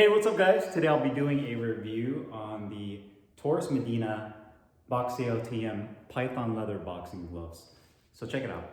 Hey, what's up guys? Today I'll be doing a review on the Torres Medina Boxeo TM Python leather boxing gloves. So check it out.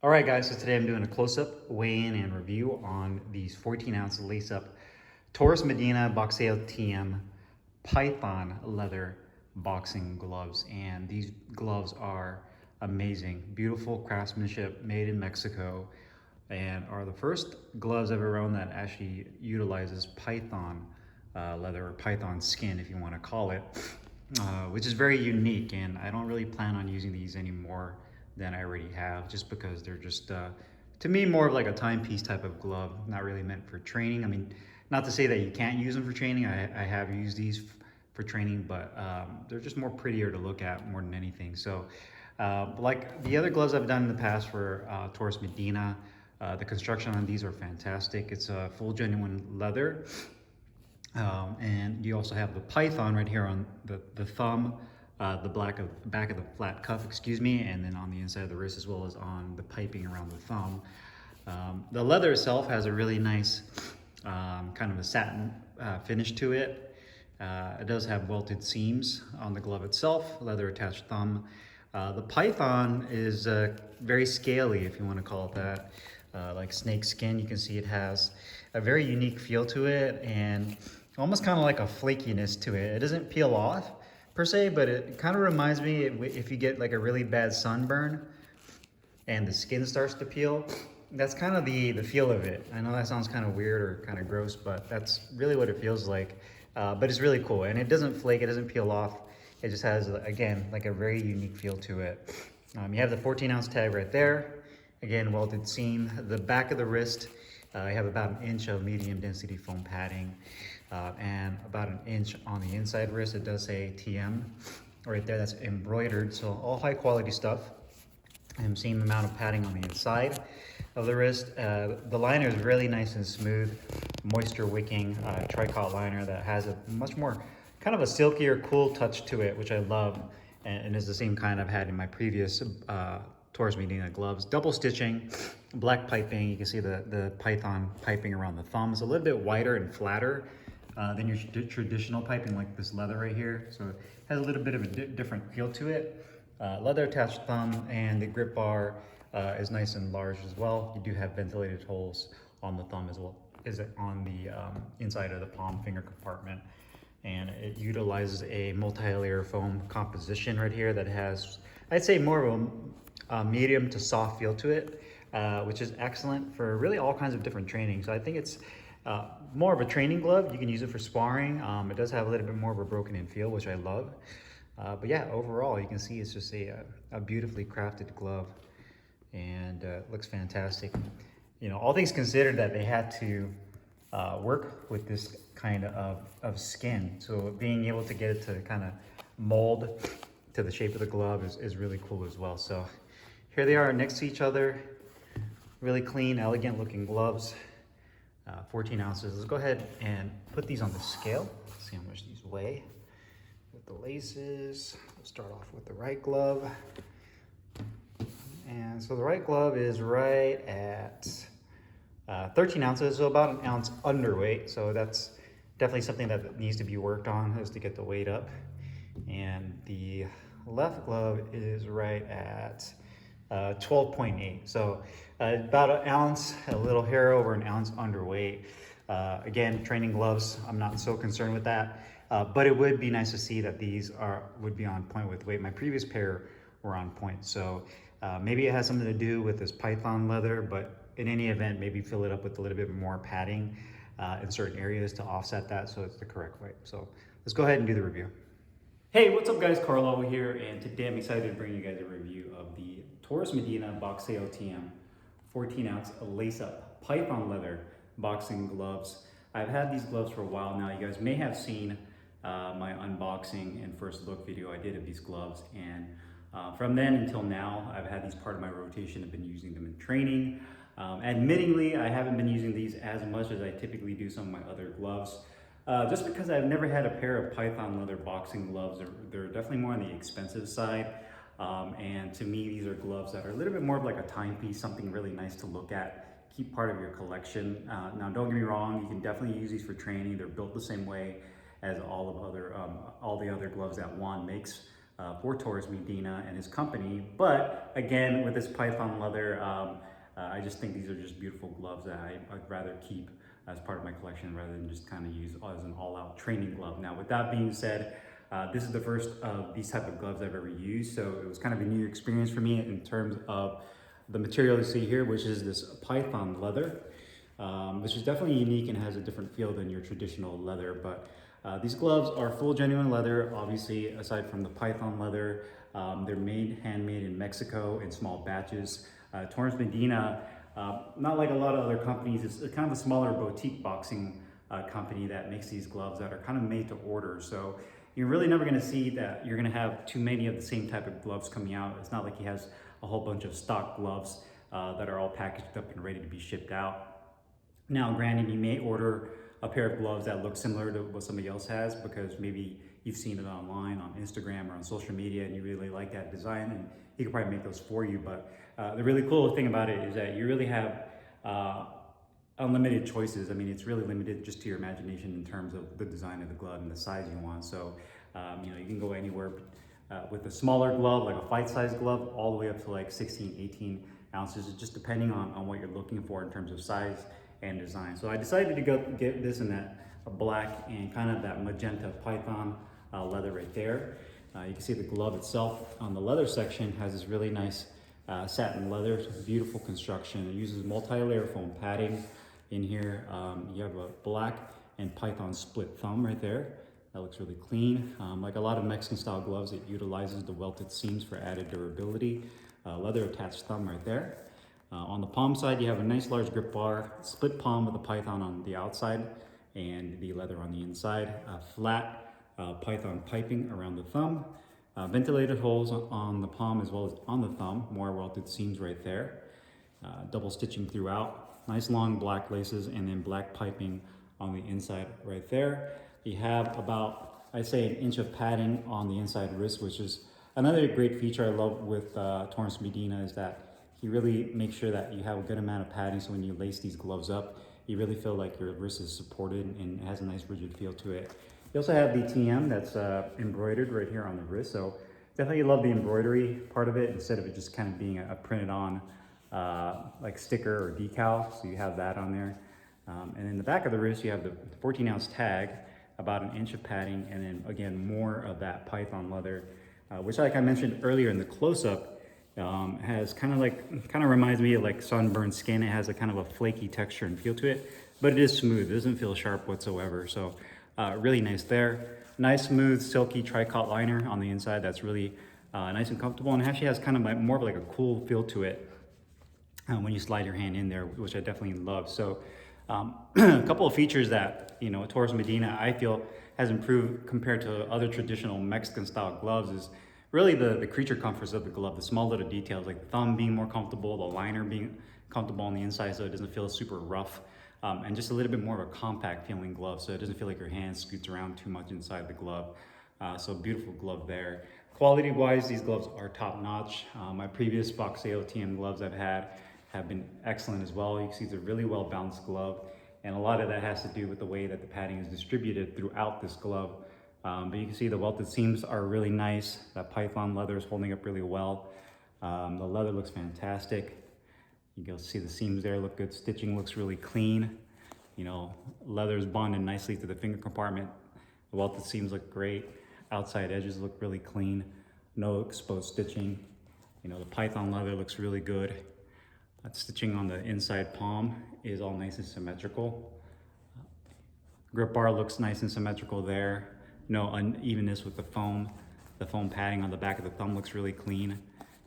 All right guys, so today I'm doing a close-up weigh-in and review on these 14-ounce lace-up Torres Medina Boxeo TM Python leather boxing gloves. And these gloves are amazing, beautiful craftsmanship, made in Mexico, and are the first gloves I've ever owned that actually utilizes Python leather, or Python skin if you want to call it, which is very unique, and I don't really plan on using these anymore than I already have, just because they're just, to me, more of like a timepiece type of glove, not really meant for training. I mean, not to say that you can't use them for training. I have used these for training, but they're just more prettier to look at more than anything. So like the other gloves I've done in the past for Torres Medina, the construction on these are fantastic. It's a full genuine leather. And you also have the Python right here on the thumb, the back of the flat cuff, excuse me, and then on the inside of the wrist, as well as on the piping around the thumb. The leather itself has a really nice kind of a satin finish to it. It does have welted seams on the glove itself, leather attached thumb. The Python is very scaly, if you want to call it that, like snake skin. You can see it has a very unique feel to it, and almost kind of like a flakiness to it. It doesn't peel off per se, but it kind of reminds me if you get like a really bad sunburn and the skin starts to peel, that's kind of the feel of it. I know that sounds kind of weird or kind of gross, but that's really what it feels like. But it's really cool, and it doesn't flake, it doesn't peel off. It just has, again, like a very unique feel to it. You have the 14-ounce tag right there. Again, welted seam. The back of the wrist, you have about 1 inch of medium density foam padding. And about 1 inch on the inside wrist. It does say TM right there, that's embroidered, so all high quality stuff. I'm seeing the amount of padding on the inside of the wrist. The liner is really nice and smooth, moisture wicking tricot liner that has a much more kind of a silkier, cool touch to it, which I love, and is the same kind I've had in my previous Torres Medina gloves. Double stitching, black piping. You can see the Python piping around the thumb is a little bit wider and flatter than your traditional piping, like this leather right here. So it has a little bit of a different feel to it. Leather attached thumb, and the grip bar is nice and large as well. You do have ventilated holes on the thumb as well as on the inside of the palm finger compartment. And it utilizes a multi-layer foam composition right here that has, I'd say, more of a medium to soft feel to it, which is excellent for really all kinds of different training. So I think it's more of a training glove. You can use it for sparring. It does have a little bit more of a broken in feel, which I love. But yeah, overall, you can see it's just a beautifully crafted glove, and looks fantastic. You know, all things considered, that they had to work with this kind of skin. So being able to get it to kind of mold to the shape of the glove is really cool as well. So here they are next to each other. Really clean, elegant looking gloves. 14 ounces. Let's go ahead and put these on the scale. Let's see how much these weigh. With the laces, we'll start off with the right glove. And so the right glove is right at 13 ounces, so about 1 ounce underweight. So that's definitely something that needs to be worked on, is to get the weight up. And the left glove is right at 12.8. So about 1 ounce, a little hair over 1 ounce underweight. Again, training gloves, I'm not so concerned with that. But it would be nice to see that these would be on point with weight. My previous pair were on point. So maybe it has something to do with this Python leather, but in any event, maybe fill it up with a little bit more padding in certain areas to offset that, so it's the correct weight. So let's go ahead and do the review. Hey, what's up guys, Carlo here, and today I'm excited to bring you guys a review of the Torres Medina Boxeo TM 14-ounce lace-up Python leather boxing gloves. I've had these gloves for a while now. You guys may have seen my unboxing and first look video I did of these gloves, and From then until now, I've had these part of my rotation. I've been using them in training. Admittingly, I haven't been using these as much as I typically do some of my other gloves. Just because I've never had a pair of Python leather boxing gloves. They're definitely more on the expensive side. And to me, these are gloves that are a little bit more of like a timepiece, something really nice to look at, keep part of your collection. Now, don't get me wrong, you can definitely use these for training. They're built the same way as all the other gloves that Juan makes for Torres Medina and his company. But again, with this Python leather, I just think these are just beautiful gloves that I'd rather keep as part of my collection rather than just kind of use as an all-out training glove. Now, with that being said, this is the first of these type of gloves I've ever used, so it was kind of a new experience for me in terms of the material you see here, which is this Python leather, which is definitely unique and has a different feel than your traditional leather. But these gloves are full genuine leather, obviously, aside from the Python leather. They're handmade in Mexico in small batches. Torres Medina, not like a lot of other companies, it's kind of a smaller boutique boxing company that makes these gloves that are kind of made to order. So you're really never going to see that you're going to have too many of the same type of gloves coming out. It's not like he has a whole bunch of stock gloves that are all packaged up and ready to be shipped out. Now, granted, you may order a pair of gloves that look similar to what somebody else has because maybe you've seen it online on Instagram or on social media and you really like that design, and he could probably make those for you. But the really cool thing about it is that you really have unlimited choices. I mean, it's really limited just to your imagination in terms of the design of the glove and the size you want. So, you know, you can go anywhere with a smaller glove, like a fight-size glove, all the way up to like 16, 18 ounces, just depending on what you're looking for in terms of size and design. So I decided to go get this in that black and kind of that magenta Python leather right there. You can see the glove itself on the leather section has this really nice satin leather. It's a beautiful construction. It uses multi-layer foam padding in here. You have a black and Python split thumb right there. That looks really clean. Like a lot of Mexican style gloves, it utilizes the welted seams for added durability. Leather attached thumb right there. On the palm side, you have a nice large grip bar, split palm with a Python on the outside and the leather on the inside. Flat Python piping around the thumb. Ventilated holes on the palm as well as on the thumb. More welted seams right there. Double stitching throughout. Nice long black laces and then black piping on the inside right there. You have about, I'd say, an inch of padding on the inside wrist, which is another great feature I love with Torres Medina, is that he really makes sure that you have a good amount of padding, so when you lace these gloves up, you really feel like your wrist is supported and it has a nice rigid feel to it. You also have the TM that's embroidered right here on the wrist, so definitely love the embroidery part of it instead of it just kind of being a printed on like sticker or decal, so you have that on there. And in the back of the wrist, you have the 14-ounce tag, about an inch of padding, and then again, more of that Python leather, which, like I mentioned earlier in the close-up, has kind of reminds me of like sunburned skin. It has a kind of a flaky texture and feel to it, but it is smooth. It doesn't feel sharp whatsoever. So really nice there. Nice, smooth, silky tricot liner on the inside. That's really nice and comfortable, and it actually has kind of like more of like a cool feel to it when you slide your hand in there, which I definitely love. So a couple of features that, you know, Torres Medina, I feel, has improved compared to other traditional Mexican style gloves is really the creature comforts of the glove, the small little details, like the thumb being more comfortable, the liner being comfortable on the inside so it doesn't feel super rough, and just a little bit more of a compact feeling glove so it doesn't feel like your hand scoots around too much inside the glove. So beautiful glove there. Quality wise, these gloves are top notch. My previous Boxeo TM gloves I've had have been excellent as well. You can see it's a really well balanced glove, and a lot of that has to do with the way that the padding is distributed throughout this glove. But you can see the welted seams are really nice. That Python leather is holding up really well. The leather looks fantastic. You can see the seams there look good. Stitching looks really clean. You know, leather is bonded nicely to the finger compartment. The welted seams look great. Outside edges look really clean. No exposed stitching. You know, the Python leather looks really good. That stitching on the inside palm is all nice and symmetrical. Grip bar looks nice and symmetrical there. No unevenness with the foam. The foam padding on the back of the thumb looks really clean.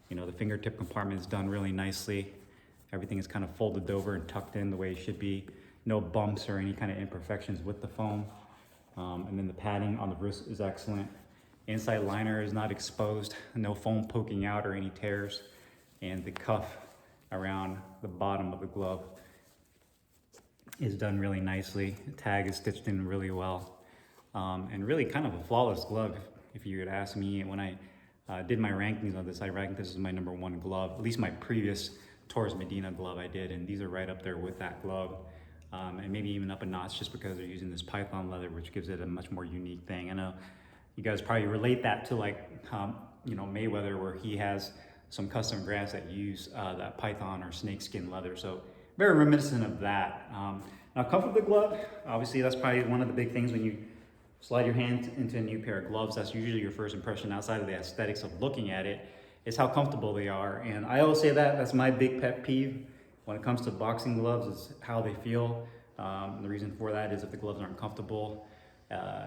You know, the fingertip compartment is done really nicely. Everything is kind of folded over and tucked in the way it should be. No bumps or any kind of imperfections with the foam. And then the padding on the wrist is excellent. inside liner is not exposed, no foam poking out or any tears, and the cuff around the bottom of the glove is done really nicely. The tag is stitched in really well, and really kind of a flawless glove if you would ask me. When I did my rankings on this, I ranked this as my #1 glove, at least my previous Torres Medina glove I did, and these are right up there with that glove, and maybe even up a notch just because they're using this python leather, which gives it a much more unique thing. I know you guys probably relate that to like, you know, Mayweather, where he has some custom grafts that use that python or snakeskin leather. So very reminiscent of that. Now, comfort of the glove, obviously that's probably one of the big things when you slide your hand into a new pair of gloves. That's usually your first impression outside of the aesthetics of looking at it, is how comfortable they are. And I always say that's my big pet peeve when it comes to boxing gloves, is how they feel. The reason for that is if the gloves aren't comfortable,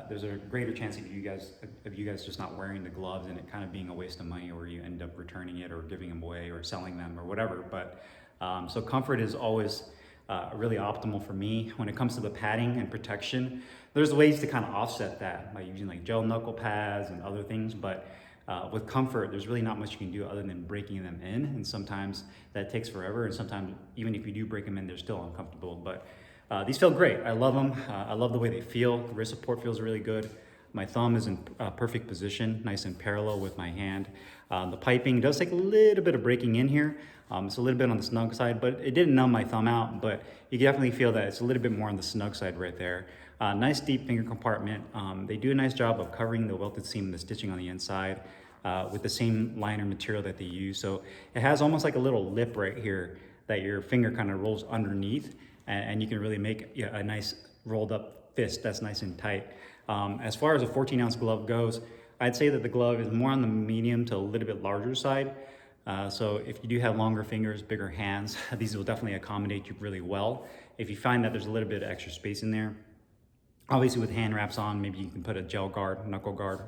there's a greater chance of you guys just not wearing the gloves and it kind of being a waste of money, or you end up returning it or giving them away or selling them or whatever. But so comfort is always really optimal for me. When it comes to the padding and protection, there's ways to kind of offset that by using like gel knuckle pads and other things, but with comfort, there's really not much you can do other than breaking them in, and sometimes that takes forever, and sometimes even if you do break them in, they're still uncomfortable. But these feel great. I love them. I love the way they feel. The wrist support feels really good. My thumb is in perfect position, nice and parallel with my hand. The piping does take a little bit of breaking in here. It's a little bit on the snug side, but it didn't numb my thumb out, but you definitely feel that it's a little bit more on the snug side right there. Nice deep finger compartment. They do a nice job of covering the welted seam and the stitching on the inside with the same liner material that they use. So it has almost like a little lip right here that your finger kind of rolls underneath, and you can really make a nice rolled up fist that's nice and tight. As far as a 14-ounce glove goes, I'd say that the glove is more on the medium to a little bit larger side. So if you do have longer fingers, bigger hands, these will definitely accommodate you really well. If you find that there's a little bit of extra space in there, obviously with hand wraps on, maybe you can put a gel guard, knuckle guard,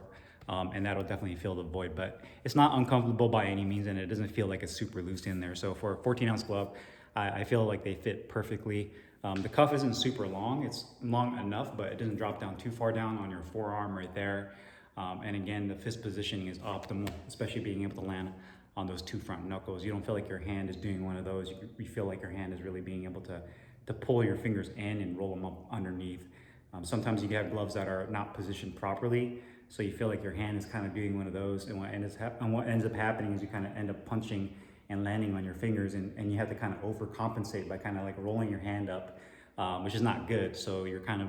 and that'll definitely fill the void. But it's not uncomfortable by any means, and it doesn't feel like it's super loose in there. So for a 14-ounce glove, I feel like they fit perfectly. The cuff isn't super long. It's long enough, but it doesn't drop down too far down on your forearm right there. And again, the fist positioning is optimal, especially being able to land on those two front knuckles. You don't feel like your hand is doing one of those. You feel like your hand is really being able to pull your fingers in and roll them up underneath. Sometimes you have gloves that are not positioned properly, so you feel like your hand is kind of doing one of those, and what ends up happening is you kind of end up punching and landing on your fingers, and you have to kind of overcompensate by kind of like rolling your hand up, which is not good. So you're kind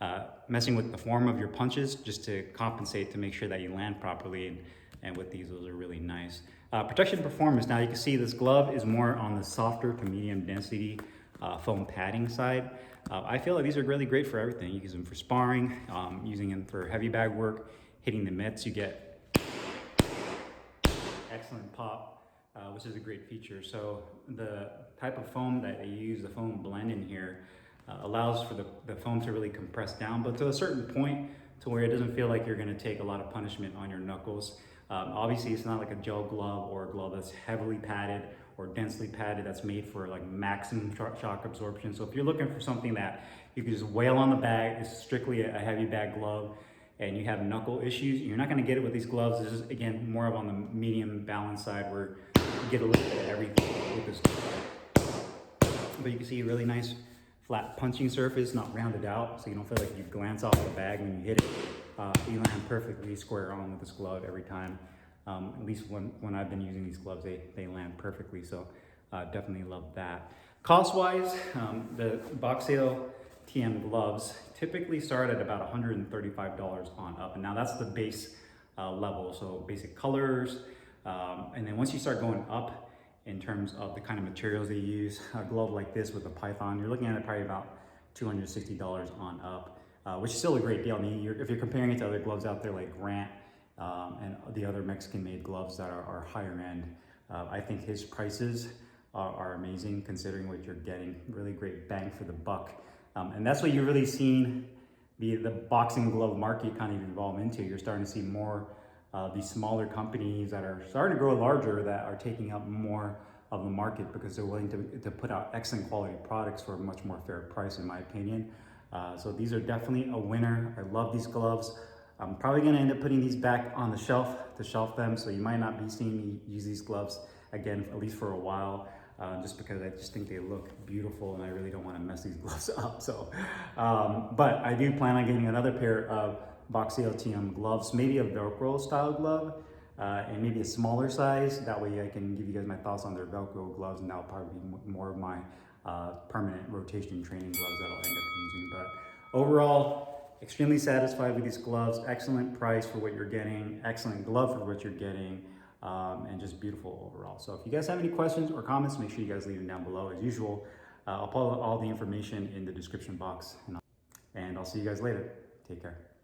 of messing with the form of your punches just to compensate to make sure that you land properly, and with these, those are really nice. Protection performance, now you can see this glove is more on the softer to medium density foam padding side. I feel like these are really great for everything. You use them for sparring, using them for heavy bag work, hitting the mitts, you get excellent pop, which is a great feature. So the type of foam that they use, the foam blend in here, allows for the foam to really compress down, but to a certain point to where it doesn't feel like you're gonna take a lot of punishment on your knuckles. Obviously, it's not like a gel glove or a glove that's heavily padded or densely padded that's made for like maximum shock absorption. So if you're looking for something that you can just wail on the bag, it's strictly a heavy bag glove, and you have knuckle issues, you're not gonna get it with these gloves. This is, again, more of on the medium balance side where you get a little bit of everything with this glove. But you can see a really nice flat punching surface, not rounded out, so you don't feel like you glance off the bag when you hit it. You land perfectly square on with this glove every time. At least when I've been using these gloves, they land perfectly, so definitely love that. Cost-wise, the Boxeo TM gloves typically start at about $135 on up, and now that's the base level, so basic colors, and then once you start going up in terms of the kind of materials they use, a glove like this with a python, you're looking at probably about $260 on up, which is still a great deal. I mean, if you're comparing it to other gloves out there like Grant, and the other Mexican-made gloves that are higher end, I think his prices are amazing considering what you're getting. Really great bang for the buck, and that's what you're really seeing the boxing glove market kind of evolve into. You're starting to see more these smaller companies that are starting to grow larger that are taking up more of the market because they're willing to put out excellent quality products for a much more fair price, in my opinion. So these are definitely a winner. I love these gloves. I'm probably gonna end up putting these back on the shelf to shelf them, so you might not be seeing me use these gloves again, at least for a while, just because I just think they look beautiful and I really don't wanna mess these gloves up. So, but I do plan on getting another pair of Boxeo TM gloves, maybe a Velcro style glove, and maybe a smaller size. That way I can give you guys my thoughts on their Velcro gloves, and that'll probably be more of my permanent rotation training gloves that I'll end up using. But overall, extremely satisfied with these gloves. Excellent price for what you're getting, excellent glove for what you're getting, and just beautiful overall. So if you guys have any questions or comments, make sure you guys leave them down below as usual. I'll put all the information in the description box, and I'll see you guys later. Take care.